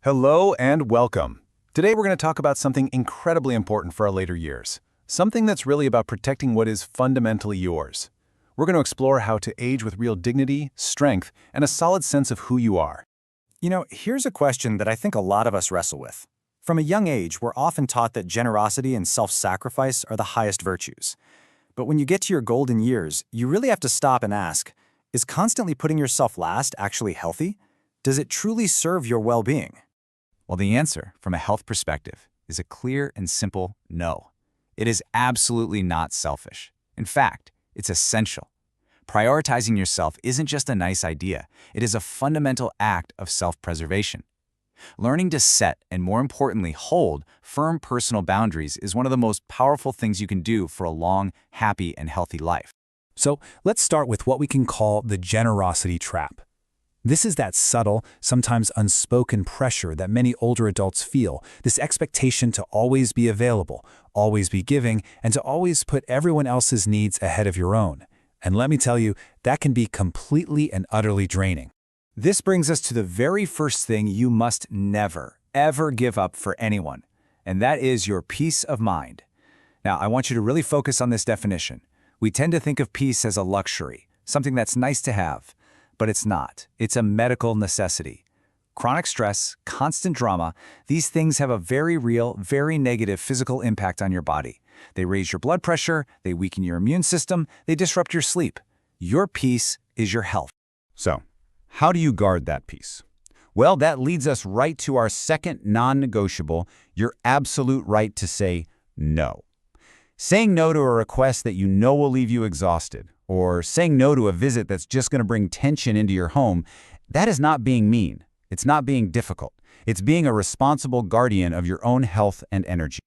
Hello and welcome. Today we're going to talk about something incredibly important for our later years. Something that's really about protecting what is fundamentally yours. We're going to explore how to age with real dignity, strength, and a solid sense of who you are. Here's a question that I think a lot of us wrestle with. From a young age, we're often taught that generosity and self-sacrifice are the highest virtues. But when you get to your golden years, you really have to stop and ask, is constantly putting yourself last actually healthy? Does it truly serve your well-being? Well, the answer, from a health perspective, is a clear and simple no. It is absolutely not selfish. In fact, it's essential. Prioritizing yourself isn't just a nice idea. It is a fundamental act of self-preservation. Learning to set and, more importantly, hold firm personal boundaries is one of the most powerful things you can do for a long, happy, and healthy life. So let's start with what we can call the generosity trap. This is that subtle, sometimes unspoken pressure that many older adults feel, this expectation to always be available, always be giving, and to always put everyone else's needs ahead of your own. And let me tell you, that can be completely and utterly draining. This brings us to the very first thing you must never, ever give up for anyone, and that is your peace of mind. Now, I want you to really focus on this definition. We tend to think of peace as a luxury, something that's nice to have. But it's not. It's a medical necessity. Chronic stress, constant drama, these things have a very real, very negative physical impact on your body. They raise your blood pressure, they weaken your immune system, they disrupt your sleep. Your peace is your health. So, how do you guard that peace? Well, that leads us right to our second non-negotiable, your absolute right to say no. Saying no to a request that you know will leave you exhausted, or saying no to a visit that's just going to bring tension into your home, that is not being mean. It's not being difficult. It's being a responsible guardian of your own health and energy.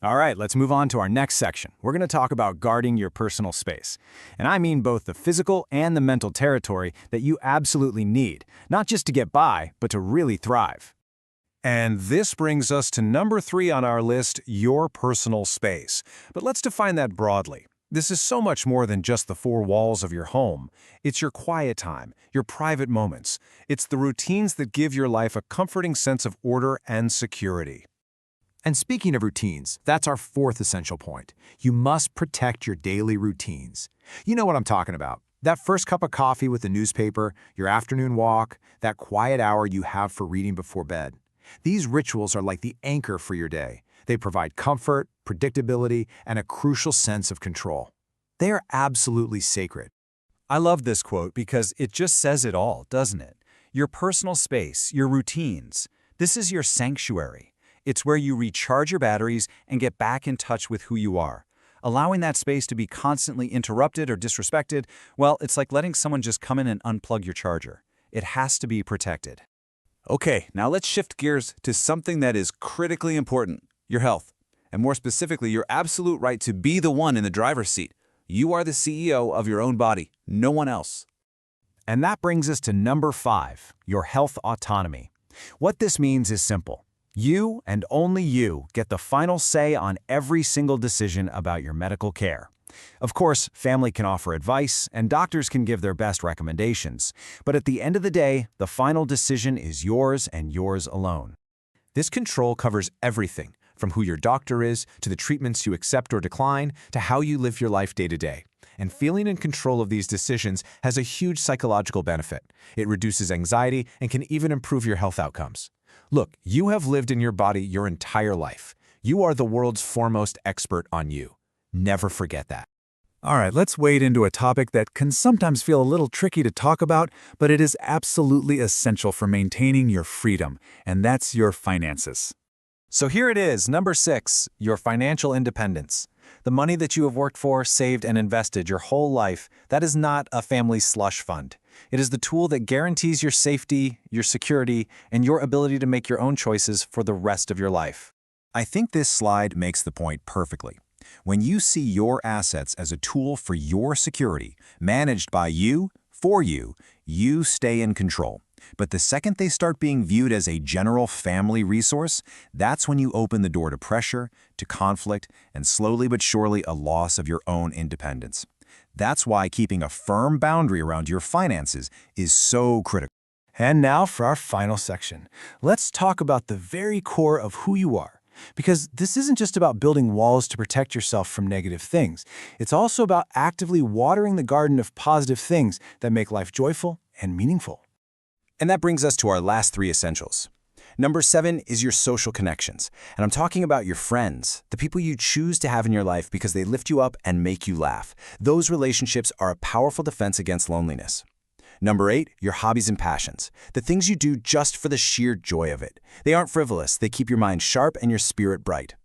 All right, let's move on to our next section. We're going to talk about guarding your personal space. And I mean both the physical and the mental territory that you absolutely need, not just to get by, but to really thrive. And this brings us to number 3 on our list, your personal space. But let's define that broadly. This is so much more than just the 4 walls of your home. It's your quiet time, your private moments. It's the routines that give your life a comforting sense of order and security. And speaking of routines, that's our 4th essential point. You must protect your daily routines. You know what I'm talking about. That first cup of coffee with the newspaper, your afternoon walk, that quiet hour you have for reading before bed. These rituals are like the anchor for your day. They provide comfort, predictability, and a crucial sense of control. They are absolutely sacred. I love this quote because it just says it all, doesn't it? Your personal space, your routines. This is your sanctuary. It's where you recharge your batteries and get back in touch with who you are. Allowing that space to be constantly interrupted or disrespected, well, it's like letting someone just come in and unplug your charger. It has to be protected. Okay, now let's shift gears to something that is critically important. Your health, and more specifically, your absolute right to be the one in the driver's seat. You are the CEO of your own body, no one else. And that brings us to number 5, your health autonomy. What this means is simple. You and only you get the final say on every single decision about your medical care. Of course, family can offer advice, and doctors can give their best recommendations. But at the end of the day, the final decision is yours and yours alone. This control covers everything, from who your doctor is, to the treatments you accept or decline, to how you live your life day to day. And feeling in control of these decisions has a huge psychological benefit. It reduces anxiety and can even improve your health outcomes. Look, you have lived in your body your entire life. You are the world's foremost expert on you. Never forget that. All right, let's wade into a topic that can sometimes feel a little tricky to talk about, but it is absolutely essential for maintaining your freedom, and that's your finances. So here it is, number 6, your financial independence. The money that you have worked for, saved, and invested your whole life, that is not a family slush fund. It is the tool that guarantees your safety, your security, and your ability to make your own choices for the rest of your life. I think this slide makes the point perfectly. When you see your assets as a tool for your security, managed by you, for you, you stay in control. But the second they start being viewed as a general family resource, that's when you open the door to pressure, to conflict, and slowly but surely a loss of your own independence. That's why keeping a firm boundary around your finances is so critical. And now for our final section. Let's talk about the very core of who you are. Because this isn't just about building walls to protect yourself from negative things. It's also about actively watering the garden of positive things that make life joyful and meaningful. And that brings us to our last 3 essentials. Number 7 is your social connections. And I'm talking about your friends, the people you choose to have in your life because they lift you up and make you laugh. Those relationships are a powerful defense against loneliness. Number 8, your hobbies and passions, the things you do just for the sheer joy of it. They aren't frivolous, they keep your mind sharp and your spirit bright.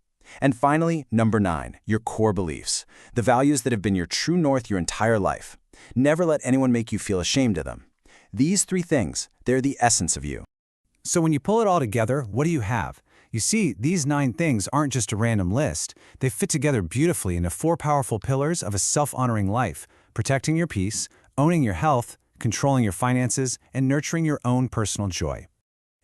And finally, number 9, your core beliefs, the values that have been your true north your entire life. Never let anyone make you feel ashamed of them. These 3 things, they're the essence of you. So when you pull it all together, what do you have? You see, these 9 things aren't just a random list. They fit together beautifully into 4 powerful pillars of a self-honoring life: protecting your peace, owning your health, controlling your finances, and nurturing your own personal joy.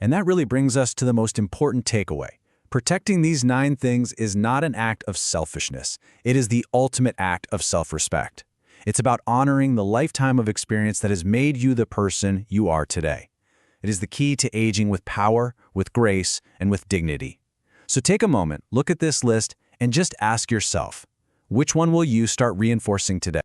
And that really brings us to the most important takeaway. Protecting these 9 things is not an act of selfishness. It is the ultimate act of self-respect. It's about honoring the lifetime of experience that has made you the person you are today. It is the key to aging with power, with grace, and with dignity. So take a moment, look at this list, and just ask yourself, which one will you start reinforcing today?